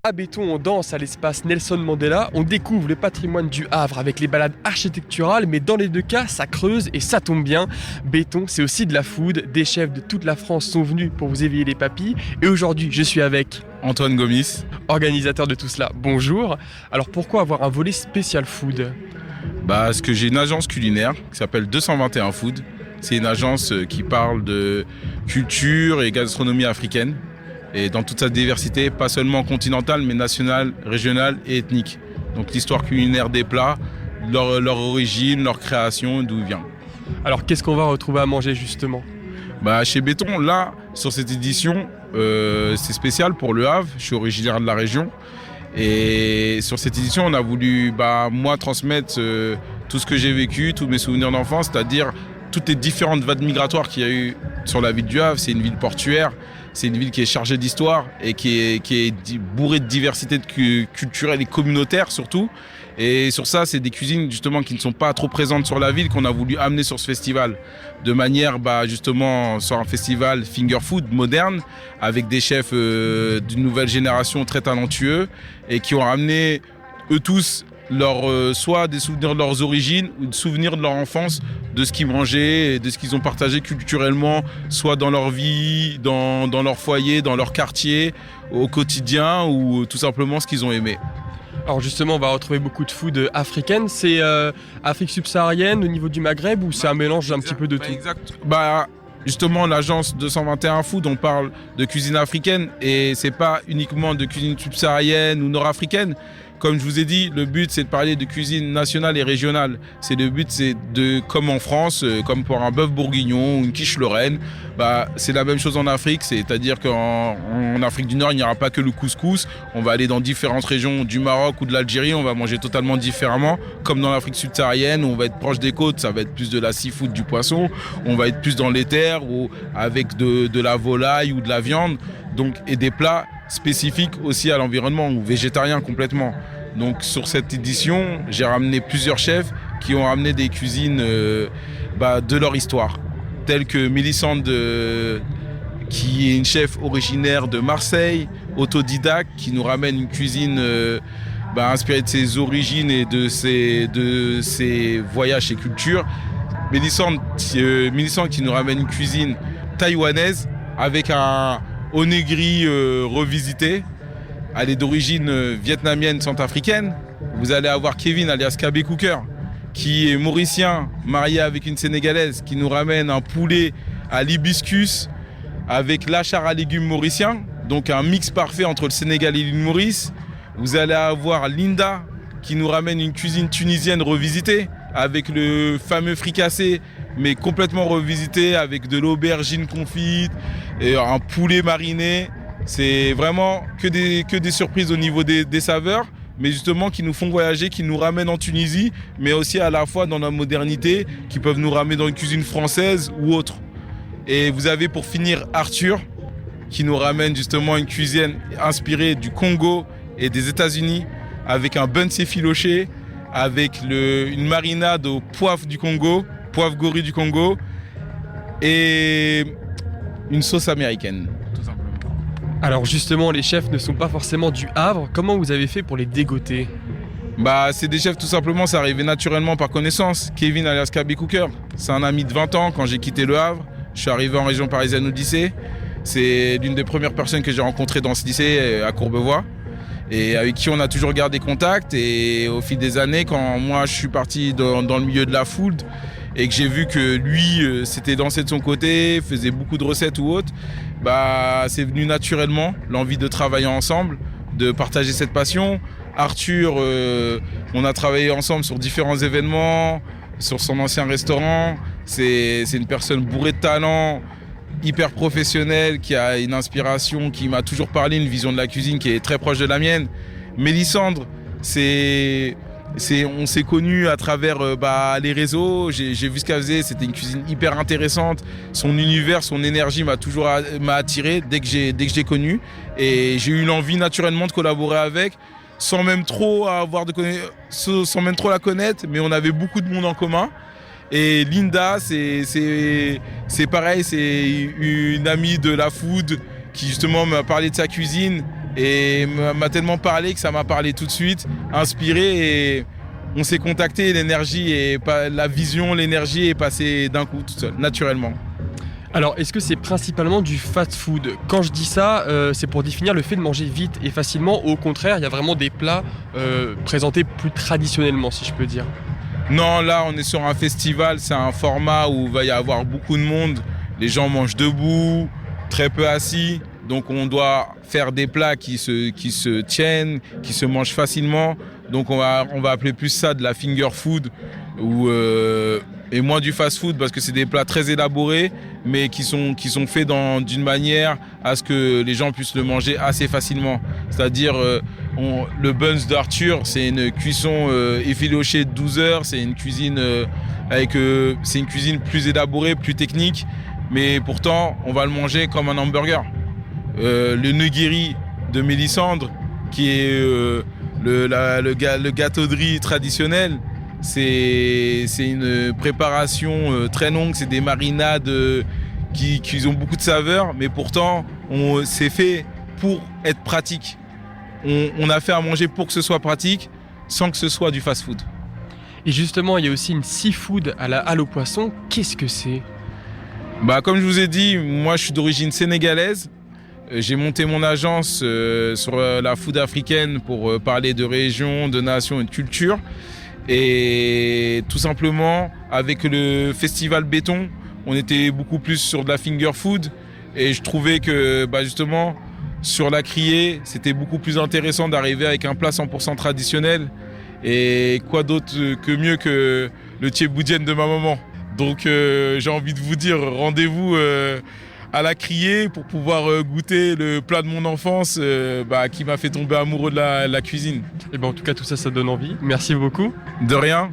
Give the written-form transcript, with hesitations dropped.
À Béton, on danse à l'espace Nelson Mandela, on découvre le patrimoine du Havre avec les balades architecturales, mais dans les deux cas, ça creuse et ça tombe bien. Béton, c'est aussi de la food, des chefs de toute la France sont venus pour vous éveiller les papilles, et aujourd'hui, je suis avec Antoine Gomis, organisateur de tout cela. Bonjour. Alors pourquoi avoir un volet spécial food ? parce que j'ai une agence culinaire qui s'appelle 221 Food. C'est une agence qui parle de culture et gastronomie africaine. Et dans toute sa diversité, pas seulement continentale, mais nationale, régionale et ethnique. Donc l'histoire culinaire des plats, leur origine, leur création, d'où il vient. Alors qu'est-ce qu'on va retrouver à manger justement ? Chez Béton, là, sur cette édition, c'est spécial pour Le Havre. Je suis originaire de la région. Et sur cette édition, on a voulu, moi, transmettre tout ce que j'ai vécu, tous mes souvenirs d'enfance, c'est-à-dire toutes les différentes vagues migratoires qu'il y a eu sur la ville du Havre. C'est une ville portuaire, c'est une ville qui est chargée d'histoire et qui est bourrée de diversité culturelle et communautaire surtout. Et sur ça, c'est des cuisines justement qui ne sont pas trop présentes sur la ville qu'on a voulu amener sur ce festival. De manière justement sur un festival finger food moderne avec des chefs d'une nouvelle génération très talentueux et qui ont amené eux tous soit des souvenirs de leurs origines ou des souvenirs de leur enfance, de ce qu'ils mangeaient et de ce qu'ils ont partagé culturellement, soit dans leur vie, dans leur foyer, dans leur quartier, au quotidien ou tout simplement ce qu'ils ont aimé. Alors justement, on va retrouver beaucoup de food africaine. C'est Afrique subsaharienne au niveau du Maghreb ou c'est un mélange un petit peu de tout ? Exact. Justement, l'agence 221 Food, on parle de cuisine africaine et c'est pas uniquement de cuisine subsaharienne ou nord-africaine. Comme je vous ai dit, le but c'est de parler de cuisine nationale et régionale. Le but c'est de, comme en France, comme pour un bœuf bourguignon ou une quiche lorraine, c'est la même chose en Afrique. C'est-à-dire qu'en Afrique du Nord, il n'y aura pas que le couscous. On va aller dans différentes régions du Maroc ou de l'Algérie, on va manger totalement différemment. Comme dans l'Afrique subsaharienne, on va être proche des côtes, ça va être plus de la seafood, du poisson. On va être plus dans les terres ou avec de la volaille ou de la viande. Et des plats spécifiques aussi à l'environnement ou végétariens complètement. Donc sur cette édition, j'ai ramené plusieurs chefs qui ont ramené des cuisines de leur histoire, telles que Mélissande, qui est une chef originaire de Marseille, autodidacte, qui nous ramène une cuisine inspirée de ses origines et de ses voyages et cultures. Mélissande qui nous ramène une cuisine taïwanaise avec un onigiri revisité. Elle est d'origine vietnamienne, centrafricaine. Vous allez avoir Kevin, alias KB Cooker, qui est mauricien, marié avec une sénégalaise, qui nous ramène un poulet à l'hibiscus avec l'achar à légumes mauricien, donc un mix parfait entre le Sénégal et l'île Maurice. Vous allez avoir Linda, qui nous ramène une cuisine tunisienne revisitée, avec le fameux fricassé, mais complètement revisité, avec de l'aubergine confite et un poulet mariné. C'est vraiment que des surprises au niveau des saveurs, mais justement qui nous font voyager, qui nous ramènent en Tunisie, mais aussi à la fois dans la modernité, qui peuvent nous ramener dans une cuisine française ou autre. Et vous avez pour finir Arthur, qui nous ramène justement une cuisine inspirée du Congo et des États-Unis, avec un bun effiloché, avec une marinade au poivre du Congo, poivre gori du Congo, et une sauce américaine. Alors justement, les chefs ne sont pas forcément du Havre. Comment vous avez fait pour les dégoter ? C'est des chefs tout simplement, ça arrivait naturellement par connaissance. Kevin alias KB Cooker, c'est un ami de 20 ans quand j'ai quitté Le Havre. Je suis arrivé en région parisienne au lycée. C'est l'une des premières personnes que j'ai rencontrées dans ce lycée à Courbevoie et avec qui on a toujours gardé contact. Et au fil des années, quand moi je suis parti dans le milieu de la food et que j'ai vu que lui s'était lancé de son côté, faisait beaucoup de recettes ou autres, c'est venu naturellement l'envie de travailler ensemble, de partager cette passion. Arthur, on a travaillé ensemble sur différents événements, sur son ancien restaurant. C'est une personne bourrée de talent, hyper professionnelle, qui a une inspiration, qui m'a toujours parlé, une vision de la cuisine qui est très proche de la mienne. Mélissandre, on s'est connus à travers les réseaux. J'ai vu ce qu'elle faisait, c'était une cuisine hyper intéressante. Son univers, son énergie m'a attiré dès que j'ai connu. Et j'ai eu l'envie naturellement de collaborer avec, sans même trop la connaître, mais on avait beaucoup de monde en commun. Et Linda, c'est pareil, c'est une amie de la food qui justement m'a parlé de sa cuisine et m'a tellement parlé que ça m'a parlé tout de suite, inspiré, et on s'est contacté, la vision, l'énergie est passée d'un coup tout seul, naturellement. Alors, est-ce que c'est principalement du fast-food? Quand je dis ça, c'est pour définir le fait de manger vite et facilement. Au contraire, il y a vraiment des plats présentés plus traditionnellement, si je peux dire. Non, là, on est sur un festival, c'est un format où il va y avoir beaucoup de monde. Les gens mangent debout, très peu assis. Donc, on doit faire des plats qui se tiennent, qui se mangent facilement. Donc, on va appeler plus ça de la finger food et moins du fast food, parce que c'est des plats très élaborés, mais qui sont faits d'une manière à ce que les gens puissent le manger assez facilement. C'est-à-dire, le buns d'Arthur, c'est une cuisson effilochée de 12 heures, c'est une cuisine c'est une cuisine plus élaborée, plus technique, mais pourtant, on va le manger comme un hamburger. Le nigiri de Mélissandre, qui est le gâteau de riz traditionnel, c'est une préparation très longue, c'est des marinades qui ont beaucoup de saveurs, mais pourtant c'est fait pour être pratique. On a fait à manger pour que ce soit pratique, sans que ce soit du fast-food. Et justement, il y a aussi une seafood à la halle aux poissons. Qu'est-ce que c'est? Comme je vous ai dit, moi je suis d'origine sénégalaise. J'ai monté mon agence sur la food africaine pour parler de région, de nation et de culture. Et tout simplement, avec le festival Béton, on était beaucoup plus sur de la finger food. Et je trouvais que justement, sur la criée, c'était beaucoup plus intéressant d'arriver avec un plat 100% traditionnel. Et quoi d'autre que mieux que le thieboudienne de ma maman. Donc j'ai envie de vous dire, rendez-vous à la criée pour pouvoir goûter le plat de mon enfance qui m'a fait tomber amoureux de la cuisine. Et en tout cas, tout ça, ça donne envie. Merci beaucoup. De rien.